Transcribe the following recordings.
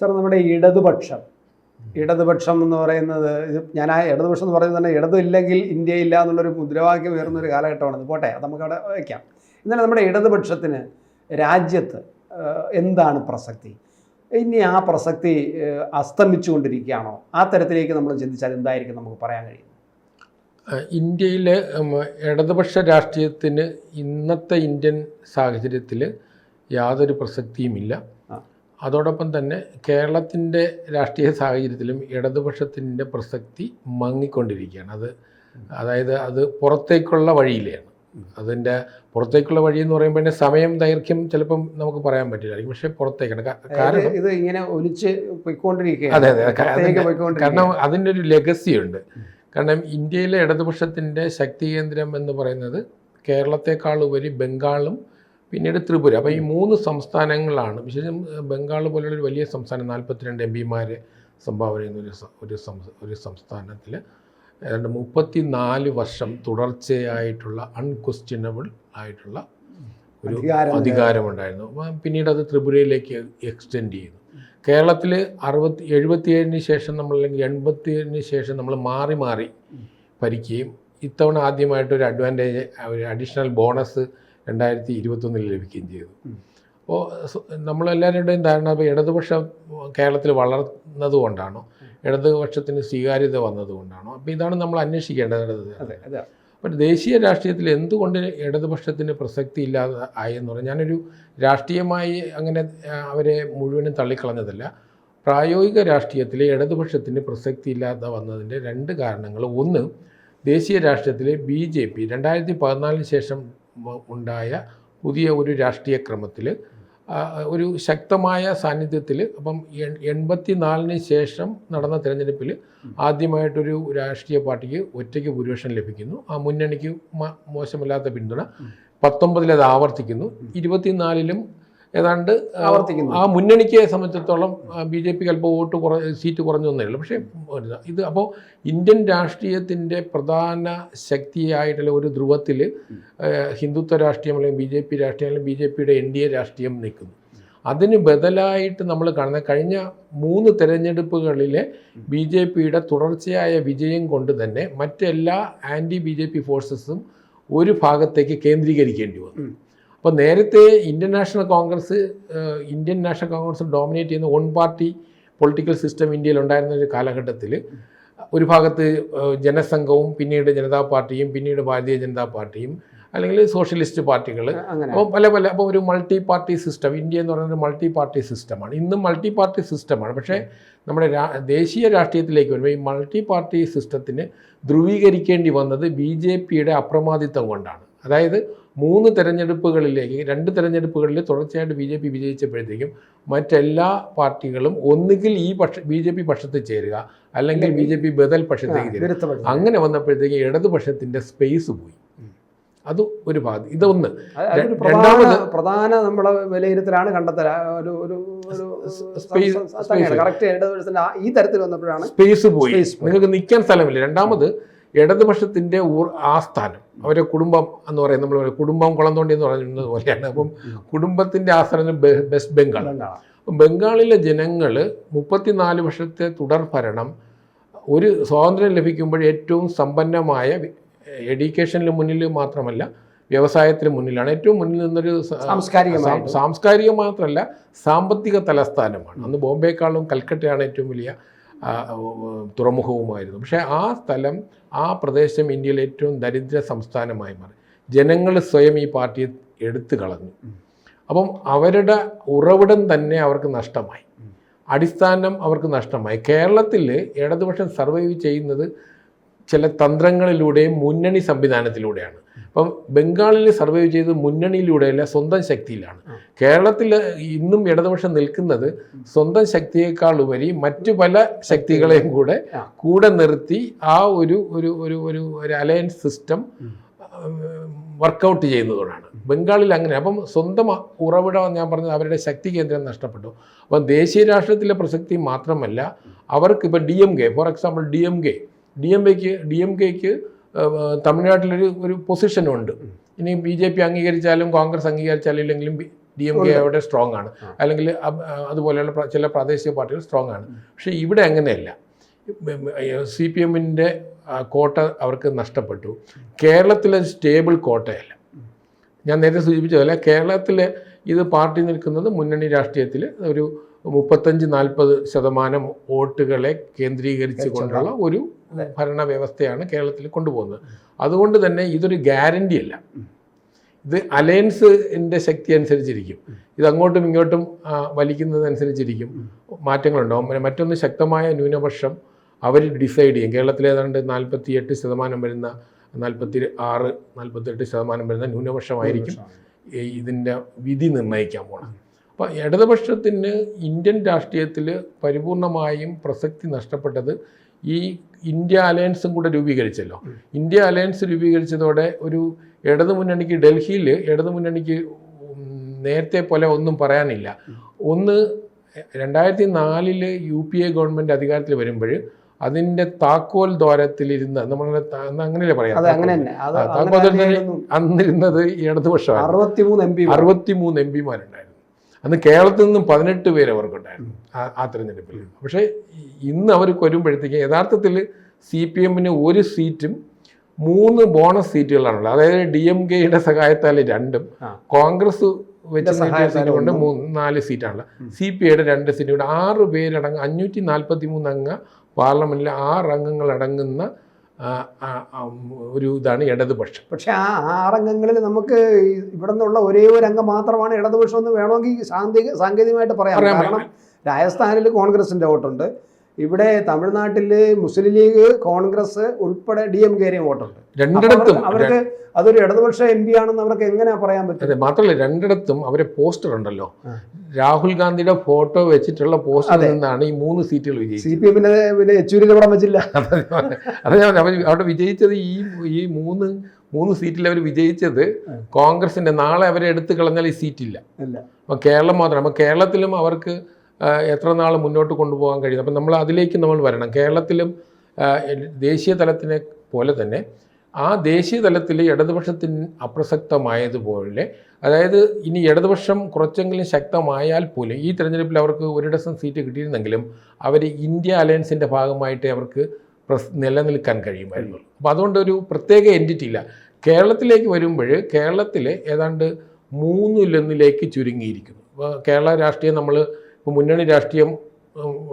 Sir, നമ്മുടെ ഇടതുപക്ഷം എന്ന് പറയുന്നത്, ഞാൻ ആ ഇടതുപക്ഷം എന്ന് പറയുന്നത് തന്നെ ഇടതില്ലെങ്കിൽ ഇന്ത്യയില്ല എന്നുള്ളൊരു മുദ്രാവാക്യം ഉയർന്നൊരു കാലഘട്ടമാണ്. പോട്ടെ, അത് നമുക്കവിടെ വയ്ക്കാം. എന്നാലും നമ്മുടെ ഇടതുപക്ഷത്തിന് രാജ്യത്ത് എന്താണ് പ്രസക്തി? ഇനി ആ പ്രസക്തി അസ്തമിച്ചുകൊണ്ടിരിക്കുകയാണോ? ആ തരത്തിലേക്ക് നമ്മൾ ചിന്തിച്ചാൽ എന്തായിരിക്കും നമുക്ക് പറയാൻ കഴിയുന്നത്? ഇന്ത്യയിലെ ഇടതുപക്ഷ രാഷ്ട്രീയത്തിന് ഇന്നത്തെ ഇന്ത്യൻ സാഹചര്യത്തിൽ യാതൊരു പ്രസക്തിയുമില്ല. അതോടൊപ്പം തന്നെ കേരളത്തിൻ്റെ രാഷ്ട്രീയ സാഹചര്യത്തിലും ഇടതുപക്ഷത്തിൻ്റെ പ്രസക്തി മങ്ങിക്കൊണ്ടിരിക്കുകയാണ്. അതായത് അത് പുറത്തേക്കുള്ള വഴിയിലാണ്. അതിൻ്റെ പുറത്തേക്കുള്ള വഴി എന്ന് പറയുമ്പോൾ തന്നെ സമയം ദൈർഘ്യം ചിലപ്പം നമുക്ക് പറയാൻ പറ്റില്ലായിരിക്കും, പക്ഷേ പുറത്തേക്കാണ്. കാരണം ഇത് ഇങ്ങനെ ഒലിച്ച് പോയിക്കൊണ്ടിരിക്കുകയാണ്. അതെ, കാരണം അതിൻ്റെ ഒരു ലെഗസിയുണ്ട്. കാരണം ഇന്ത്യയിലെ ഇടതുപക്ഷത്തിൻ്റെ ശക്തി കേന്ദ്രം എന്ന് പറയുന്നത് കേരളത്തെക്കാൾ ഉപരി ബംഗാളും പിന്നീട് ത്രിപുര. അപ്പോൾ ഈ 3 സംസ്ഥാനങ്ങളാണ്. വിശേഷം ബംഗാൾ പോലുള്ളൊരു വലിയ സംസ്ഥാനം, 42 MP സംഭാവന ചെയ്യുന്ന ഒരു സംസ്ഥാനത്തിൽ ഏതാണ്ട് 34 വർഷം തുടർച്ചയായിട്ടുള്ള അൺക്വസ്റ്റ്യനബിൾ ആയിട്ടുള്ള ഒരു അധികാരമുണ്ടായിരുന്നു. പിന്നീട് അത് ത്രിപുരയിലേക്ക് എക്സ്റ്റെൻഡ് ചെയ്തു. കേരളത്തിൽ 77 ശേഷം നമ്മൾ, അല്ലെങ്കിൽ 87 ശേഷം നമ്മൾ മാറി ഭരിക്കുകയും ഇത്തവണ ആദ്യമായിട്ടൊരു ഒരു അഡീഷണൽ ബോണസ് 2021 ലഭിക്കുകയും ചെയ്തു. അപ്പോൾ നമ്മളെല്ലാവരുടെയും ധാരണ ഇടതുപക്ഷം കേരളത്തിൽ വളർന്നതുകൊണ്ടാണോ, ഇടതുപക്ഷത്തിന് സ്വീകാര്യത വന്നതുകൊണ്ടാണോ? അപ്പോൾ ഇതാണ് നമ്മൾ അന്വേഷിക്കേണ്ടത്. അപ്പോൾ ദേശീയ രാഷ്ട്രീയത്തിൽ എന്തുകൊണ്ട് ഇടതുപക്ഷത്തിന് പ്രസക്തി ഇല്ലാതെ ആയെന്ന് പറഞ്ഞാൽ, ഞാനൊരു രാഷ്ട്രീയമായി അങ്ങനെ അവരെ മുഴുവനും തള്ളിക്കളഞ്ഞതല്ല. പ്രായോഗിക രാഷ്ട്രീയത്തിൽ ഇടതുപക്ഷത്തിന് പ്രസക്തി ഇല്ലാതെ വന്നതിൻ്റെ 2 കാരണങ്ങൾ. ഒന്ന്, ദേശീയ രാഷ്ട്രീയത്തിലെ BJP 2014 ശേഷം ഉണ്ടായ പുതിയ ഒരു രാഷ്ട്രീയ ക്രമത്തിൽ ഒരു ശക്തമായ സാന്നിധ്യത്തിൽ, അപ്പം 84 ശേഷം നടന്ന തിരഞ്ഞെടുപ്പിൽ ആദ്യമായിട്ടൊരു രാഷ്ട്രീയ പാർട്ടിക്ക് ഒറ്റയ്ക്ക് ഭൂരിപക്ഷം ലഭിക്കുന്നു. ആ മുന്നണിക്ക് മോശമില്ലാത്ത പിന്തുണ. 19 അത് ആവർത്തിക്കുന്നു. 24 ഏതാണ്ട് ആവർത്തിക്കുന്നു. ആ മുന്നണിക്ക് സംബന്ധിച്ചിടത്തോളം BJPക്ക് അല്പം സീറ്റ് കുറഞ്ഞു വന്നേ ഉള്ളൂ. പക്ഷേ ഇത് അപ്പോൾ ഇന്ത്യൻ രാഷ്ട്രീയത്തിൻ്റെ പ്രധാന ശക്തിയായിട്ടുള്ള ഒരു ധ്രുവത്തിൽ ഹിന്ദുത്വ രാഷ്ട്രീയം അല്ലെങ്കിൽ BJP രാഷ്ട്രീയം അല്ലെങ്കിൽ BJPയുടെ NDA രാഷ്ട്രീയം നിൽക്കുന്നു. അതിന് ബദലായിട്ട് നമ്മൾ കാണുന്ന കഴിഞ്ഞ 3 തെരഞ്ഞെടുപ്പുകളിലെ BJPയുടെ തുടർച്ചയായ വിജയം കൊണ്ട് തന്നെ മറ്റെല്ലാ BJP ഫോഴ്സസും ഒരു ഭാഗത്തേക്ക് കേന്ദ്രീകരിക്കേണ്ടി വന്നു. അപ്പോൾ നേരത്തെ ഇന്ത്യൻ നാഷണൽ കോൺഗ്രസ് ഡോമിനേറ്റ് ചെയ്യുന്ന 1 പാർട്ടി പൊളിറ്റിക്കൽ സിസ്റ്റം ഇന്ത്യയിൽ ഉണ്ടായിരുന്ന ഒരു കാലഘട്ടത്തിൽ ഒരു ഭാഗത്ത് ജനസംഘവും പിന്നീട് ജനതാ പാർട്ടിയും പിന്നീട് ഭാരതീയ ജനതാ പാർട്ടിയും അല്ലെങ്കിൽ സോഷ്യലിസ്റ്റ് പാർട്ടികൾ, അപ്പോൾ അപ്പോൾ ഒരു മൾട്ടി പാർട്ടി സിസ്റ്റം. ഇന്ത്യ എന്ന് പറയുന്നത് മൾട്ടി പാർട്ടി സിസ്റ്റമാണ്. ഇന്നും മൾട്ടി പാർട്ടി സിസ്റ്റമാണ്. പക്ഷേ നമ്മുടെ ദേശീയ രാഷ്ട്രീയത്തിലേക്ക് വരുമ്പോൾ ഈ മൾട്ടി പാർട്ടി സിസ്റ്റത്തിന് ധ്രുവീകരിക്കേണ്ടി വന്നത് BJPയുടെ അപ്രമാദിത്വം കൊണ്ടാണ്. അതായത് 3 തെരഞ്ഞെടുപ്പുകളിലേക്ക് 2 തെരഞ്ഞെടുപ്പുകളിൽ തുടർച്ചയായിട്ട് BJP വിജയിച്ചപ്പോഴത്തേക്കും മറ്റെല്ലാ പാർട്ടികളും ഒന്നുകിൽ ഈ BJP പക്ഷത്ത് ചേരുക അല്ലെങ്കിൽ BJP ബദൽ പക്ഷത്തേക്ക് ചേരുക. അങ്ങനെ വന്നപ്പോഴത്തേക്ക് ഇടതുപക്ഷത്തിൻ്റെ സ്പേസ് പോയി. അത് ഒരു ഭാഗം. ഇതൊന്ന്. രണ്ടാമത് പ്രധാന നമ്മുടെ വിലയിരുത്തലാണ് കണ്ടെത്തൽ ഈ തരത്തിൽ വന്നപ്പോഴാണ് സ്പേസ് പോയി, നിങ്ങൾക്ക് നിൽക്കാൻ സ്ഥലമില്ല. രണ്ടാമത് ഇടതുപക്ഷത്തിൻ്റെ ആസ്ഥാനം, അവരെ കുടുംബം എന്ന് പറയും, നമ്മൾ കുടുംബം കുളം തോണ്ടി എന്ന് പറയുന്നത് പോലെയാണ്. അപ്പം കുടുംബത്തിൻ്റെ ആസ്ഥാനം വെസ്റ്റ് ബംഗാൾ. ബംഗാളിലെ ജനങ്ങൾ 34 വർഷത്തെ തുടർ ഭരണം, ഒരു സ്വാതന്ത്ര്യം ലഭിക്കുമ്പോൾ ഏറ്റവും സമ്പന്നമായ, എഡ്യൂക്കേഷനിൽ മുന്നിൽ മാത്രമല്ല വ്യവസായത്തിന് മുന്നിലാണ്, ഏറ്റവും മുന്നിൽ നിന്നൊരു സാംസ്കാരിക മാത്രമല്ല സാമ്പത്തിക തലസ്ഥാനമാണ്. അന്ന് ബോംബെക്കാളും കൽക്കട്ടയാണ് ഏറ്റവും വലിയ തുറമുഖവുമായിരുന്നു. പക്ഷേ ആ സ്ഥലം, ആ പ്രദേശം ഇന്ത്യയിലെ ഏറ്റവും ദരിദ്ര സംസ്ഥാനമായി മാറി. ജനങ്ങൾ സ്വയം ഈ പാർട്ടിയെ എടുത്തു കളഞ്ഞു. അപ്പം അവരുടെ ഉറവിടം തന്നെ അവർക്ക് നഷ്ടമായി, അടിസ്ഥാനം അവർക്ക് നഷ്ടമായി. കേരളത്തിൽ ഇടതുപക്ഷം സർവൈവ് ചെയ്യുന്നത് ചില തന്ത്രങ്ങളിലൂടെയും മുന്നണി സംവിധാനത്തിലൂടെയാണ്. അപ്പം ബംഗാളിൽ സർവൈവ് ചെയ്ത് മുന്നണിയിലൂടെയല്ല, സ്വന്തം ശക്തിയിലാണ്. കേരളത്തിൽ ഇന്നും ഇടതുപക്ഷം നിൽക്കുന്നത് സ്വന്തം ശക്തിയേക്കാൾ ഉപരി മറ്റു പല ശക്തികളെയും കൂടെ നിർത്തി ആ ഒരു അലയൻസ് സിസ്റ്റം വർക്കൗട്ട് ചെയ്യുന്നതോടാണ്. ബംഗാളിൽ അങ്ങനെ. അപ്പം സ്വന്തം ഉറവിടം, ഞാൻ പറഞ്ഞത്, അവരുടെ ശക്തി കേന്ദ്രം നഷ്ടപ്പെട്ടു. അപ്പം ദേശീയ രാഷ്ട്രീയത്തിലെ പ്രസക്തി മാത്രമല്ല, അവർക്ക് ഇപ്പം DMK, ഫോർ എക്സാമ്പിൾ DMKക്ക് തമിഴ്നാട്ടിലൊരു പൊസിഷനുണ്ട്. ഇനി BJP അംഗീകരിച്ചാലും കോൺഗ്രസ് അംഗീകരിച്ചാലും ഇല്ലെങ്കിലും DMK അവിടെ സ്ട്രോങ് ആണ്, അല്ലെങ്കിൽ അതുപോലെയുള്ള ചില പ്രാദേശിക പാർട്ടികൾ സ്ട്രോങ് ആണ്. പക്ഷേ ഇവിടെ അങ്ങനെയല്ല. CPM-ൻ്റെ കോട്ട അവർക്ക് നഷ്ടപ്പെട്ടു. കേരളത്തിലെ സ്റ്റേബിൾ കോട്ടയല്ല. ഞാൻ നേരത്തെ സൂചിപ്പിച്ചതല്ല, കേരളത്തിൽ ഇത് പാർട്ടി നിൽക്കുന്നത് മുന്നണി രാഷ്ട്രീയത്തിൽ ഒരു 35-40% വോട്ടുകളെ കേന്ദ്രീകരിച്ച് കൊണ്ടുള്ള ഒരു ഭരണ വ്യവസ്ഥയാണ് കേരളത്തിൽ കൊണ്ടുപോകുന്നത്. അതുകൊണ്ട് തന്നെ ഇതൊരു ഗ്യാരണ്ടി അല്ല. ഇത് അലയൻസിൻ്റെ ശക്തി അനുസരിച്ചിരിക്കും. ഇത് അങ്ങോട്ടും ഇങ്ങോട്ടും വലിക്കുന്നതനുസരിച്ചിരിക്കും മാറ്റങ്ങളുണ്ടാവും. മറ്റൊന്ന്, ശക്തമായ ന്യൂനപക്ഷം അവർ ഡിസൈഡ് ചെയ്യും. കേരളത്തിൽ ഏതാണ്ട് 48% വരുന്ന 46-48% വരുന്ന ന്യൂനപക്ഷമായിരിക്കും ഇതിൻ്റെ വിധി നിർണ്ണയിക്കാൻ പോകണം. അപ്പോൾ ഇടതുപക്ഷത്തിന് ഇന്ത്യൻ രാഷ്ട്രീയത്തിൽ പരിപൂർണമായും പ്രസക്തി നഷ്ടപ്പെട്ടത് ഈ ഇന്ത്യ അലയൻസും കൂടെ രൂപീകരിച്ചല്ലോ. ഇന്ത്യ അലയൻസ് രൂപീകരിച്ചതോടെ ഒരു ഇടതുമുന്നണിക്ക്, ഡൽഹിയിൽ ഇടതുമുന്നണിക്ക് നേരത്തെ പോലെ ഒന്നും പറയാനില്ല. ഒന്ന്, 2004 UPA ഗവൺമെൻറ് അധികാരത്തിൽ വരുമ്പോൾ അതിൻ്റെ താക്കോൽ ദ്വാരത്തിലിരുന്ന, നമ്മൾ അങ്ങനെയല്ലേ പറയാം, താക്കോൽ ദ്വാരത്തിൽ അന്നിരുന്നത് ഇടതുപക്ഷമാണ്. 63 MP-മാരുണ്ടായിരുന്നു. അന്ന് കേരളത്തിൽ നിന്നും 18 പേര് അവർക്കുണ്ടായിരുന്നു ആ തെരഞ്ഞെടുപ്പിൽ. പക്ഷേ ഇന്ന് അവർക്ക് വരുമ്പോഴത്തേക്ക് യഥാർത്ഥത്തിൽ CPM-ന് ഒരു സീറ്റും 3 ബോണസ് സീറ്റുകളാണുള്ളത്. അതായത് DMK-യുടെ സഹായത്താൽ 2, കോൺഗ്രസ് വെച്ച് സീറ്റ് കൊണ്ട് 4 സീറ്റാണുള്ളത്. CPI-യുടെ 2 സീറ്റ് കൊണ്ട് 6 പേരടങ്ങുന്ന 543 അംഗ പാർലമെൻറ്റിലെ 6 അംഗങ്ങൾ അടങ്ങുന്ന ഒരു ഇതാണ് ഇടതുപക്ഷം. പക്ഷെ ആ 6 അംഗങ്ങളിൽ നമുക്ക് ഇവിടെ നിന്നുള്ള ഒരേ ഒരു അംഗം മാത്രമാണ് ഇടതുപക്ഷം എന്ന് വേണമെങ്കിൽ സാങ്കേതികമായിട്ട് പറയാം. കാരണം രാജസ്ഥാനിൽ കോൺഗ്രസിൻ്റെ വോട്ടുണ്ട്, ഇവിടെ തമിഴ്നാട്ടിൽ മുസ്ലിം ലീഗ്, കോൺഗ്രസ് ഉൾപ്പെടെ DMK-യും വോട്ടുണ്ട്. രണ്ടിടത്തും അവർക്ക് അതൊരു ഇടതുപക്ഷ MP ആണെന്ന് അവർക്ക് എങ്ങനെ പറയാൻ പറ്റും? അതെ, മാത്രമല്ല രണ്ടിടത്തും അവരെ പോസ്റ്റർ ഉണ്ടല്ലോ, രാഹുൽ ഗാന്ധിയുടെ ഫോട്ടോ വെച്ചിട്ടുള്ള പോസ്റ്ററിൽ നിന്നാണ് ഈ 3 സീറ്റുകൾ വിജയിച്ചത്. CPM-ന് പിന്നെ യെച്ചൂരിയുടെ പടം വെച്ചില്ല. അത് അവിടെ വിജയിച്ചത് ഈ 3 സീറ്റിൽ അവർ വിജയിച്ചത് കോൺഗ്രസിന്റെ. നാളെ അവരെ എടുത്തു കളഞ്ഞാൽ ഈ സീറ്റില്ല. അപ്പം കേരളം മാത്രം. അപ്പം കേരളത്തിലും അവർക്ക് എത്ര നാൾ മുന്നോട്ട് കൊണ്ടുപോകാൻ കഴിയും. അപ്പം അതിലേക്ക് നമ്മൾ വരണം. കേരളത്തിലും ദേശീയ തലത്തിനെ പോലെ തന്നെ ആ ദേശീയ തലത്തിൽ ഇടതുപക്ഷത്തിന് അപ്രസക്തമായതുപോലെ, അതായത് ഇനി ഇടതുപക്ഷം കുറച്ചെങ്കിലും ശക്തമായാൽ പോലും ഈ തെരഞ്ഞെടുപ്പിൽ അവർക്ക് 1 ഡസൻ സീറ്റ് കിട്ടിയിരുന്നെങ്കിലും അവർ ഇന്ത്യ അലയൻസിൻ്റെ ഭാഗമായിട്ട് അവർക്ക് നിലനിൽക്കാൻ കഴിയുമായിരുന്നു. അപ്പോൾ അതുകൊണ്ട് ഒരു പ്രത്യേക എൻറ്റിറ്റി ഇല്ല. കേരളത്തിലേക്ക് വരുമ്പോൾ കേരളത്തിൽ ഏതാണ്ട് 3-1 ചുരുങ്ങിയിരിക്കുന്നു. അപ്പോൾ കേരള രാഷ്ട്രീയം നമ്മൾ ഇപ്പോൾ മുന്നണി രാഷ്ട്രീയം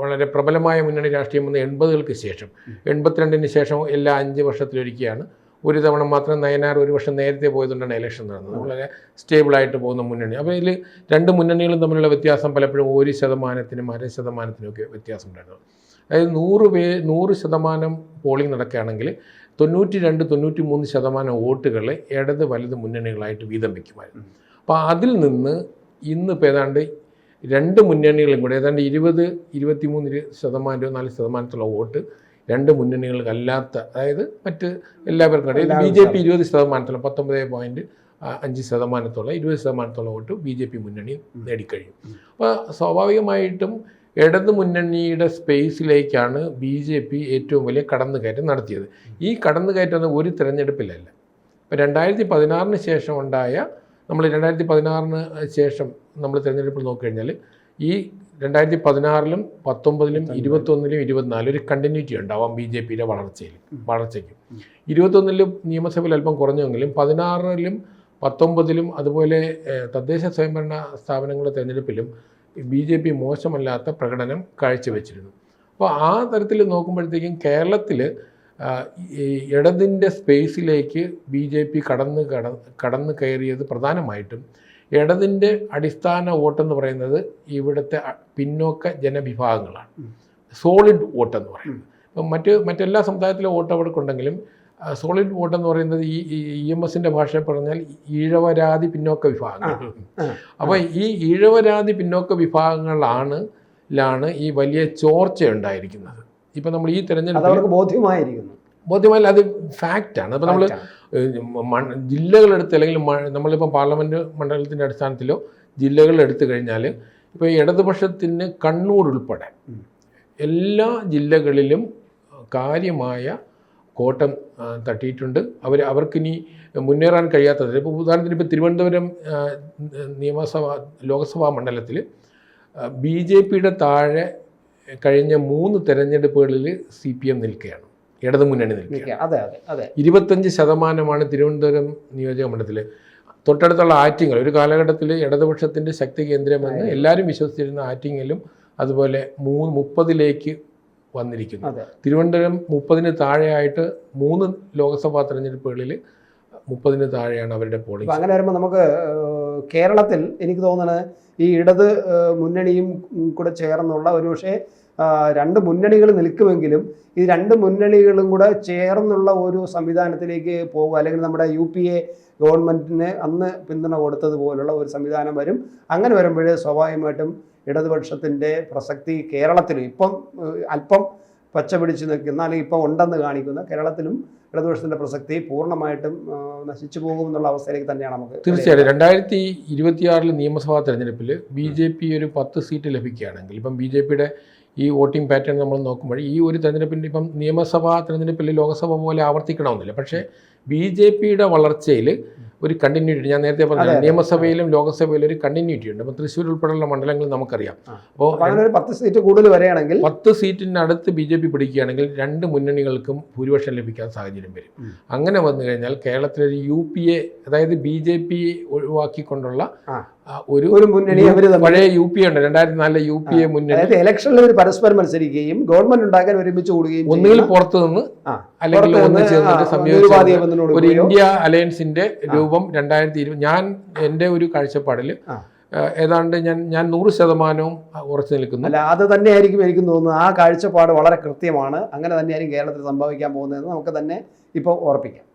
വളരെ പ്രബലമായ മുന്നണി രാഷ്ട്രീയം വന്ന് 80കൾക്ക് ശേഷം, 82-ന് ശേഷം എല്ലാ 5 വർഷത്തിലൊരിക്കലാണ്. ഒരു തവണ മാത്രം നയനാർ 1 വർഷം നേരത്തെ പോയതുകൊണ്ടാണ് ഇലക്ഷൻ നടന്നത്. വളരെ സ്റ്റേബിളായിട്ട് പോകുന്ന മുന്നണി. അപ്പോൾ ഇതിൽ 2 മുന്നണികളും തമ്മിലുള്ള വ്യത്യാസം പലപ്പോഴും 1%-നും 0.5%-നും വ്യത്യാസം ഉണ്ടായിരുന്നു. അതായത് 100% പോളിംഗ് നടക്കുകയാണെങ്കിൽ 92-93% വോട്ടുകൾ ഇടത് വലത് മുന്നണികളായിട്ട് വീതം വയ്ക്കുമായിരുന്നു. അപ്പോൾ അതിൽ നിന്ന് ഇന്നിപ്പോൾ ഏതാണ്ട് 2 മുന്നണികളും കൂടെ ഏതാണ്ട് 20-23%, 4% വോട്ട് 2 മുന്നണികൾക്കല്ലാത്ത, അതായത് മറ്റ് എല്ലാവർക്കും BJP 20%, 19.5% 20% വോട്ട് BJP മുന്നണി നേടിക്കഴിയും. അപ്പോൾ സ്വാഭാവികമായിട്ടും ഇടത് മുന്നണിയുടെ സ്പേസിലേക്കാണ് BJP ഏറ്റവും വലിയ കടന്നുകയറ്റം നടത്തിയത്. ഈ കടന്നുകയറ്റം ഒരു തെരഞ്ഞെടുപ്പിലല്ല. ഇപ്പോൾ 2016-ന് ശേഷം ഉണ്ടായ, നമ്മൾ 2016-ന് ശേഷം നമ്മൾ തെരഞ്ഞെടുപ്പിൽ നോക്കിക്കഴിഞ്ഞാൽ ഈ 2016-ലും 19-ലും 21-ലും 24 ഒരു കണ്ടിന്യൂറ്റി ഉണ്ടാവാം BJP-യുടെ വളർച്ചയ്ക്ക്. 21-ലും നിയമസഭയിൽ അല്പം കുറഞ്ഞെങ്കിലും 16-ലും 19-ലും അതുപോലെ തദ്ദേശ സ്വയംഭരണ സ്ഥാപനങ്ങളുടെ തെരഞ്ഞെടുപ്പിലും BJP മോശമല്ലാത്ത പ്രകടനം കാഴ്ചവെച്ചിരുന്നു. അപ്പോൾ ആ തരത്തിൽ നോക്കുമ്പോഴത്തേക്കും കേരളത്തിൽ ഇടതിൻ്റെ സ്പേസിലേക്ക് BJP കടന്നു കയറിയത് പ്രധാനമായിട്ടും ഇടതിൻ്റെ അടിസ്ഥാന വോട്ടെന്ന് പറയുന്നത് ഇവിടുത്തെ പിന്നോക്ക ജനവിഭാഗങ്ങളാണ്. സോളിഡ് വോട്ടെന്ന് പറയുന്നത്. ഇപ്പം മറ്റെല്ലാ സമുദായത്തിലെ വോട്ട് അവർക്കുണ്ടെങ്കിലും സോളിഡ് വോട്ടെന്ന് പറയുന്നത് ഈ EMS-ൻ്റെ ഭാഷയിൽ പറഞ്ഞാൽ ഈഴവരാതി പിന്നോക്ക വിഭാഗങ്ങൾ. അപ്പോൾ ഈ ഈഴവരാതി പിന്നോക്ക വിഭാഗങ്ങളാണ് ഈ വലിയ ചോർച്ച ഉണ്ടായിരിക്കുന്നത്. ഇപ്പം നമ്മൾ ഈ തെരഞ്ഞെടുപ്പ് ബോധ്യമായില്ല, അത് ഫാക്റ്റാണ്. അപ്പോൾ നമ്മൾ ജില്ലകളെടുത്ത്, അല്ലെങ്കിൽ നമ്മളിപ്പോൾ പാർലമെൻറ്റ് മണ്ഡലത്തിൻ്റെ അടിസ്ഥാനത്തിലോ ജില്ലകളെടുത്തു കഴിഞ്ഞാൽ, ഇപ്പോൾ ഇടതുപക്ഷത്തിന് കണ്ണൂർ ഉൾപ്പെടെ എല്ലാ ജില്ലകളിലും കാര്യമായ കോട്ടം തട്ടിയിട്ടുണ്ട്. അവർക്കിനി മുന്നേറാൻ കഴിയാത്തത്. ഇപ്പോൾ ഉദാഹരണത്തിന് ഇപ്പോൾ തിരുവനന്തപുരം ലോക്സഭാ മണ്ഡലത്തിൽ BJPയുടെ താഴെ കഴിഞ്ഞ 3 തെരഞ്ഞെടുപ്പുകളിൽ CPM നിൽക്കുകയാണ്, ഇടതുമുന്നണി നിൽക്കുകയാണ്. 25% തിരുവനന്തപുരം നിയോജക മണ്ഡലത്തിൽ. തൊട്ടടുത്തുള്ള ആറ്റിങ്ങൽ ഒരു കാലഘട്ടത്തിൽ ഇടതുപക്ഷത്തിൻ്റെ ശക്തി കേന്ദ്രമെന്ന് എല്ലാവരും വിശ്വസിച്ചിരുന്ന ആറ്റിങ്ങലും അതുപോലെ 30ലേക്ക് വന്നിരിക്കുന്നു. തിരുവനന്തപുരം 30-ന് താഴെയായിട്ട് 3 ലോക്സഭാ തെരഞ്ഞെടുപ്പുകളിൽ 30-ന് താഴെയാണ് അവരുടെ പോളിംഗ്. അങ്ങനെ വരുമ്പോൾ നമുക്ക് കേരളത്തിൽ എനിക്ക് തോന്നുന്നത് ഈ ഇടത് മുന്നണിയും കൂടെ ചേർന്നുള്ള ഒരുപക്ഷെ 2 മുന്നണികൾ നിൽക്കുമെങ്കിലും ഈ 2 മുന്നണികളും കൂടെ ചേർന്നുള്ള ഒരു സംവിധാനത്തിലേക്ക് പോകുക, അല്ലെങ്കിൽ നമ്മുടെ UPA ഗവൺമെൻറ്റിന് അന്ന് പിന്തുണ കൊടുത്തതുപോലുള്ള ഒരു സംവിധാനം വരും. അങ്ങനെ വരുമ്പോൾ സ്വാഭാവികമായിട്ടും ഇടതുപക്ഷത്തിൻ്റെ പ്രസക്തി കേരളത്തിലും ഇപ്പം അല്പം പച്ച പിടിച്ച് നിൽക്കുന്ന, അല്ലെങ്കിൽ ഇപ്പം ഉണ്ടെന്ന് കാണിക്കുന്ന കേരളത്തിലും ഇടതുപക്ഷത്തിൻ്റെ പ്രസക്തി പൂർണ്ണമായിട്ടും നശിച്ചു പോകുമെന്നുള്ള അവസ്ഥയിലേക്ക് തന്നെയാണ് നമുക്ക്. തീർച്ചയായിട്ടും 2026 നിയമസഭാ തെരഞ്ഞെടുപ്പിൽ BJP ഒരു 10 സീറ്റ് ലഭിക്കുകയാണെങ്കിൽ, ഇപ്പം BJPയുടെ ഈ വോട്ടിംഗ് പാറ്റേൺ നമ്മൾ നോക്കുമ്പോൾ ഈ ഒരു തെരഞ്ഞെടുപ്പിൻ്റെ ഇപ്പം നിയമസഭാ തെരഞ്ഞെടുപ്പിൽ ലോക്സഭ പോലെ ആവർത്തിക്കണമെന്നില്ല. പക്ഷേ BJPയുടെ വളർച്ചയിൽ ഒരു കണ്ടിന്യൂറ്റി, ഞാൻ നേരത്തെ പറഞ്ഞ നിയമസഭയിലും ലോക്സഭയിലും ഒരു കണ്ടിന്യൂറ്റി ഉണ്ട്. അപ്പോൾ തൃശ്ശൂർ ഉൾപ്പെടെയുള്ള മണ്ഡലങ്ങൾ നമുക്കറിയാം. അപ്പോൾ 10 സീറ്റ് കൂടുതൽ വരികയാണെങ്കിൽ 10 സീറ്റിനടുത്ത് BJP പിടിക്കുകയാണെങ്കിൽ 2 മുന്നണികൾക്കും ഭൂരിപക്ഷം ലഭിക്കാൻ സാഹചര്യം വരും. അങ്ങനെ വന്നു കഴിഞ്ഞാൽ കേരളത്തിലൊരു UPA, അതായത് BJP ഒഴിവാക്കിക്കൊണ്ടുള്ള ഒരു പഴയ UPA ഉണ്ട്, 2004 UPA മുന്നണി. ഇലക്ഷനിൽ ഒരു പരസ്പരം മത്സരിക്കുകയും ഗവൺമെന്റ് ഉണ്ടാക്കാൻ ഒരുമിച്ച് കൂടുകയും, ഒന്നുകിൽ പുറത്തു നിന്ന് അല്ലെങ്കിൽ ഒന്ന് ചേർന്നിട്ട് സംയോജിച്ച് ഒരു ഇന്ത്യ അലയൻസിന്റെ രൂപം 2020. എൻ്റെ ഒരു കാഴ്ചപ്പാടിൽ ഏതാണ്ട് ഞാൻ 100% ഉറച്ചു നിൽക്കുന്നു. അല്ല, അത് തന്നെയായിരിക്കും എനിക്ക് തോന്നുന്നത്. ആ കാഴ്ചപ്പാട് വളരെ കൃത്യമാണ്. അങ്ങനെ തന്നെയായിരിക്കും കേരളത്തിൽ സംഭവിക്കാൻ പോകുന്നതെന്ന് നമുക്ക് തന്നെ ഇപ്പോൾ ഉറപ്പിക്കാം.